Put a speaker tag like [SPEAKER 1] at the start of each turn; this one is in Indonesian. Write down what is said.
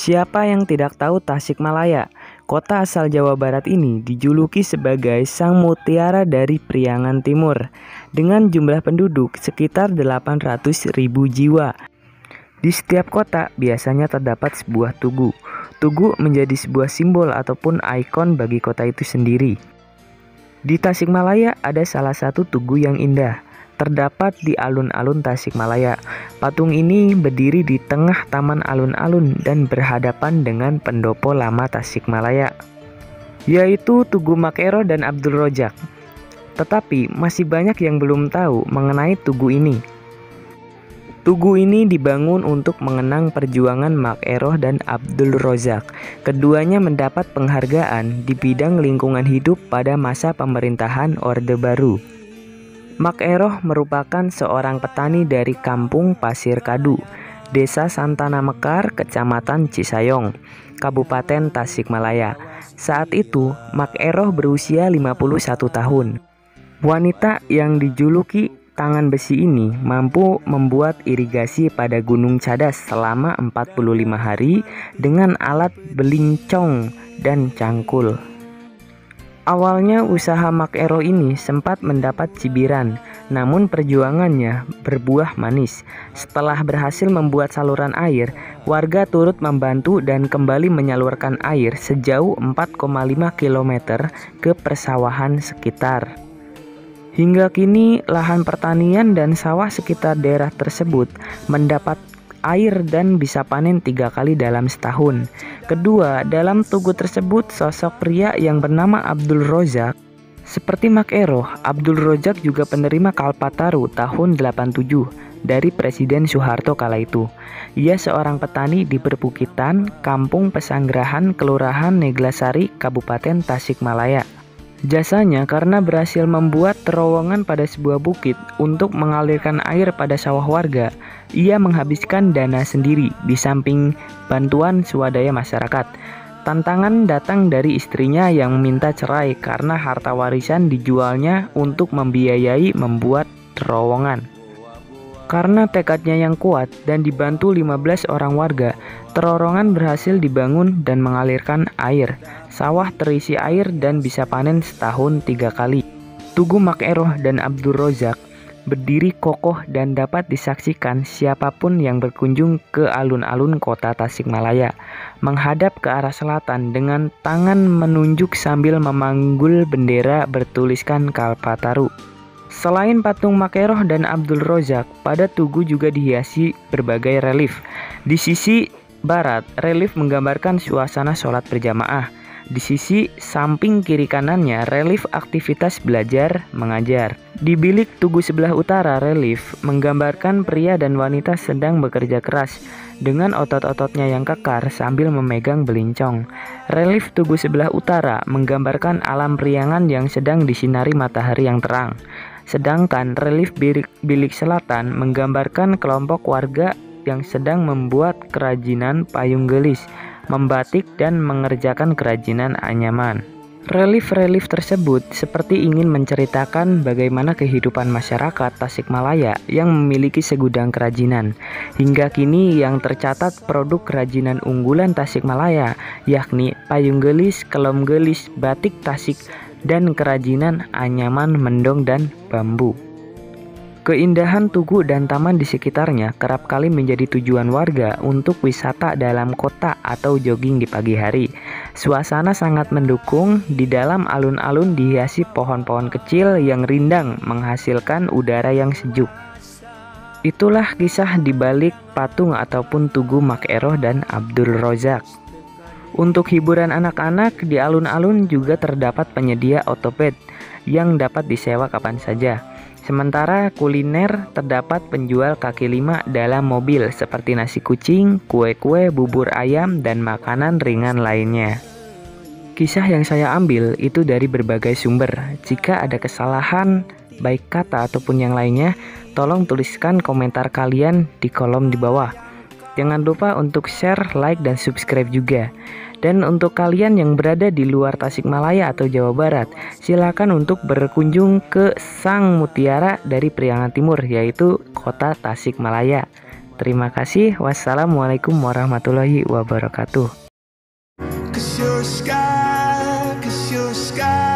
[SPEAKER 1] Siapa yang tidak tahu Tasikmalaya? Kota asal Jawa Barat ini dijuluki sebagai Sang Mutiara dari Priangan Timur dengan jumlah penduduk sekitar 800.000 jiwa. Di setiap kota biasanya terdapat sebuah tugu. Tugu menjadi sebuah simbol ataupun ikon bagi kota itu sendiri. Di Tasikmalaya ada salah satu tugu yang indah. Terdapat di alun-alun Tasikmalaya. Patung ini berdiri di tengah taman alun-alun dan berhadapan dengan pendopo lama Tasikmalaya, yaitu Tugu Makero dan Abdul Rojak. Tetapi masih banyak yang belum tahu mengenai tugu ini. Tugu ini dibangun untuk mengenang perjuangan Makero dan Abdul Rojak. Keduanya mendapat penghargaan di bidang lingkungan hidup pada masa pemerintahan Orde Baru. Makero merupakan seorang petani dari Kampung Pasir Kadu, Desa Santana Mekar, Kecamatan Cisayong, Kabupaten Tasikmalaya. Saat itu, Makero berusia 51 tahun. Wanita yang dijuluki tangan besi ini mampu membuat irigasi pada Gunung Cadas selama 45 hari dengan alat belincong dan cangkul. Awalnya usaha Makero ini sempat mendapat cibiran, namun perjuangannya berbuah manis. Setelah berhasil membuat saluran air, warga turut membantu dan kembali menyalurkan air sejauh 4,5 km ke persawahan sekitar. Hingga kini lahan pertanian dan sawah sekitar daerah tersebut mendapat air dan bisa panen 3 kali dalam setahun. Kedua, dalam tugu tersebut sosok pria yang bernama Abdul Rojak. Seperti Makero, Abdul Rojak juga penerima Kalpataru tahun 87 dari Presiden Soeharto kala itu. Ia seorang petani di perbukitan Kampung Pesanggerahan, Kelurahan Neglasari, Kabupaten Tasikmalaya. Jasanya karena berhasil membuat terowongan pada sebuah bukit untuk mengalirkan air pada sawah warga. Ia menghabiskan dana sendiri di samping bantuan swadaya masyarakat. Tantangan datang dari istrinya yang meminta cerai karena harta warisan dijualnya untuk membiayai membuat terowongan. Karena tekadnya yang kuat dan dibantu 15 orang warga, terowongan berhasil dibangun dan mengalirkan air. Sawah terisi air dan bisa panen setahun 3 kali. Tugu Makero dan Abdul Rojak berdiri kokoh dan dapat disaksikan siapapun yang berkunjung ke alun-alun kota Tasikmalaya. Menghadap ke arah selatan dengan tangan menunjuk sambil memanggul bendera bertuliskan Kalpataru. Selain patung Makero dan Abdul Rojak, pada tugu juga dihiasi berbagai relief. Di sisi barat, relief menggambarkan suasana sholat berjamaah. Di sisi samping kiri kanannya, relief aktivitas belajar mengajar. Di bilik tugu sebelah utara, relief menggambarkan pria dan wanita sedang bekerja keras dengan otot-ototnya yang kekar sambil memegang belincong. Relief tugu sebelah utara menggambarkan alam Priangan yang sedang disinari matahari yang terang. Sedangkan relief bilik selatan menggambarkan kelompok warga yang sedang membuat kerajinan payung gelis, membatik dan mengerjakan kerajinan anyaman. Relief-relief tersebut seperti ingin menceritakan bagaimana kehidupan masyarakat Tasikmalaya yang memiliki segudang kerajinan. Hingga kini yang tercatat produk kerajinan unggulan Tasikmalaya yakni payung gelis, kelom gelis, batik Tasik, dan kerajinan anyaman mendong dan bambu. Keindahan tugu dan taman di sekitarnya kerap kali menjadi tujuan warga untuk wisata dalam kota atau jogging di pagi hari. Suasana sangat mendukung, di dalam alun-alun dihiasi pohon-pohon kecil yang rindang menghasilkan udara yang sejuk. Itulah kisah di balik patung ataupun tugu Makero dan Abdul Rojak. Untuk hiburan anak-anak, di alun-alun juga terdapat penyedia otopet yang dapat disewa kapan saja. Sementara kuliner, terdapat penjual kaki lima dalam mobil seperti nasi kucing, kue-kue, bubur ayam, dan makanan ringan lainnya. Kisah yang saya ambil itu dari berbagai sumber. Jika ada kesalahan, baik kata ataupun yang lainnya, tolong tuliskan komentar kalian di kolom di bawah. Jangan lupa untuk share, like, dan subscribe juga. Dan untuk kalian yang berada di luar Tasikmalaya atau Jawa Barat, silakan untuk berkunjung ke Sang Mutiara dari Priangan Timur, yaitu kota Tasikmalaya. Terima kasih. Wassalamualaikum warahmatullahi wabarakatuh. 'Cause you're a sky